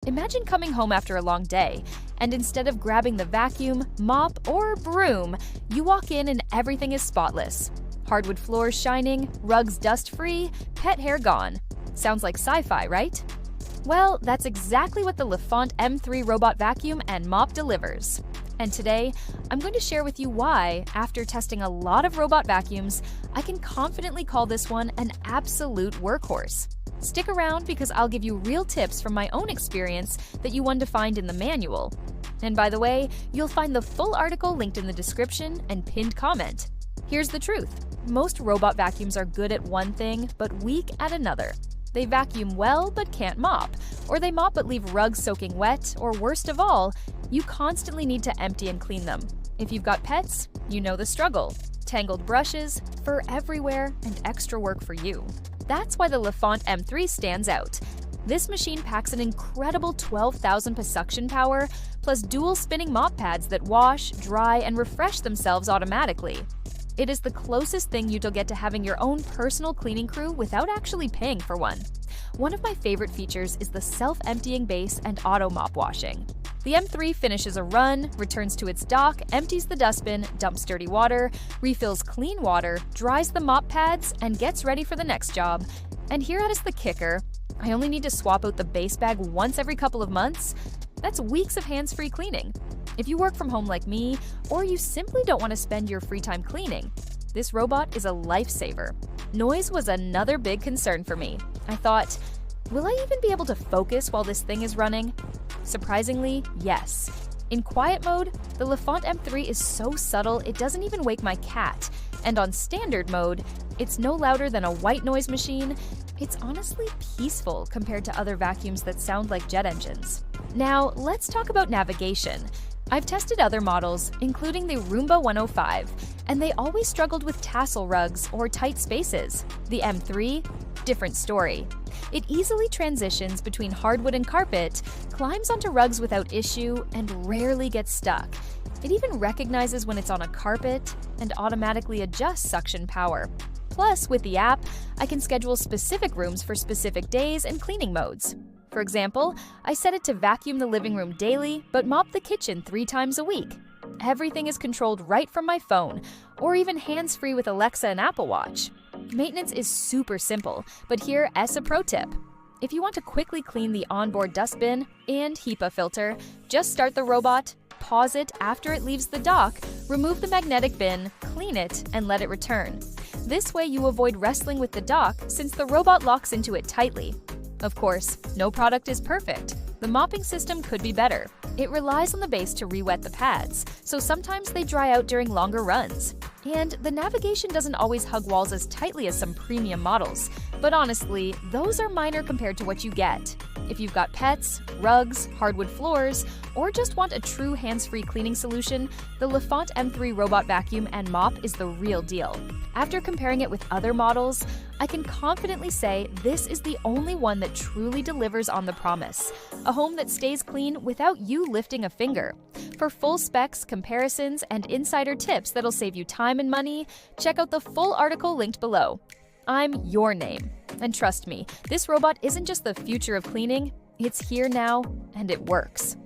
Imagine coming home after a long day, and instead of grabbing the vacuum, mop, or broom, you walk in and everything is spotless. Hardwood floors shining, rugs dust-free, pet hair gone. Sounds like sci-fi, right? Well, that's exactly what the Lefant M3 robot vacuum and mop delivers. And today, I'm going to share with you why, after testing a lot of robot vacuums, I can confidently call this one an absolute workhorse. Stick around because I'll give you real tips from my own experience that you wouldn't find in the manual. And by the way, you'll find the full article linked in the description and pinned comment. Here's the truth. Most robot vacuums are good at one thing, but weak at another. They vacuum well but can't mop, or they mop but leave rugs soaking wet, or worst of all, you constantly need to empty and clean them. If you've got pets, you know the struggle. Tangled brushes, fur everywhere, and extra work for you. That's why the Lefant M3 stands out. This machine packs an incredible 12,000 PSI suction power, plus dual spinning mop pads that wash, dry, and refresh themselves automatically. It is the closest thing you'll get to having your own personal cleaning crew without actually paying for one. One of my favorite features is the self-emptying base and auto mop washing. The M3 finishes a run, returns to its dock, empties the dustbin, dumps dirty water, refills clean water, dries the mop pads, and gets ready for the next job. And here is the kicker. I only need to swap out the base bag once every couple of months. That's weeks of hands-free cleaning. If you work from home like me, or you simply don't want to spend your free time cleaning, this robot is a lifesaver. Noise was another big concern for me. I thought, will I even be able to focus while this thing is running? Surprisingly, yes. In quiet mode, the Lefant M3 is so subtle it doesn't even wake my cat, and on standard mode, it's no louder than a white noise machine. It's honestly peaceful compared to other vacuums that sound like jet engines. Now, let's talk about navigation. I've tested other models, including the Roomba 105, and they always struggled with tassel rugs or tight spaces. The M3? Different story. It easily transitions between hardwood and carpet, climbs onto rugs without issue, and rarely gets stuck. It even recognizes when it's on a carpet and automatically adjusts suction power. Plus, with the app, I can schedule specific rooms for specific days and cleaning modes. For example, I set it to vacuum the living room daily, but mop the kitchen 3 times a week. Everything is controlled right from my phone, or even hands-free with Alexa and Apple Watch. Maintenance is super simple, but here is a pro tip. If you want to quickly clean the onboard dustbin and HEPA filter, just start the robot, pause it after it leaves the dock, remove the magnetic bin, clean it, and let it return. This way you avoid wrestling with the dock since the robot locks into it tightly. Of course, no product is perfect. The mopping system could be better. It relies on the base to re-wet the pads, so sometimes they dry out during longer runs. And the navigation doesn't always hug walls as tightly as some premium models, but honestly, those are minor compared to what you get. If you've got pets, rugs, hardwood floors, or just want a true hands-free cleaning solution, the Lefant M3 robot vacuum and mop is the real deal. After comparing it with other models, I can confidently say this is the only one that truly delivers on the promise. A home that stays clean without you lifting a finger. For full specs, comparisons, and insider tips that'll save you time and money, check out the full article linked below. I'm your name. And trust me, this robot isn't just the future of cleaning, it's here now, and it works.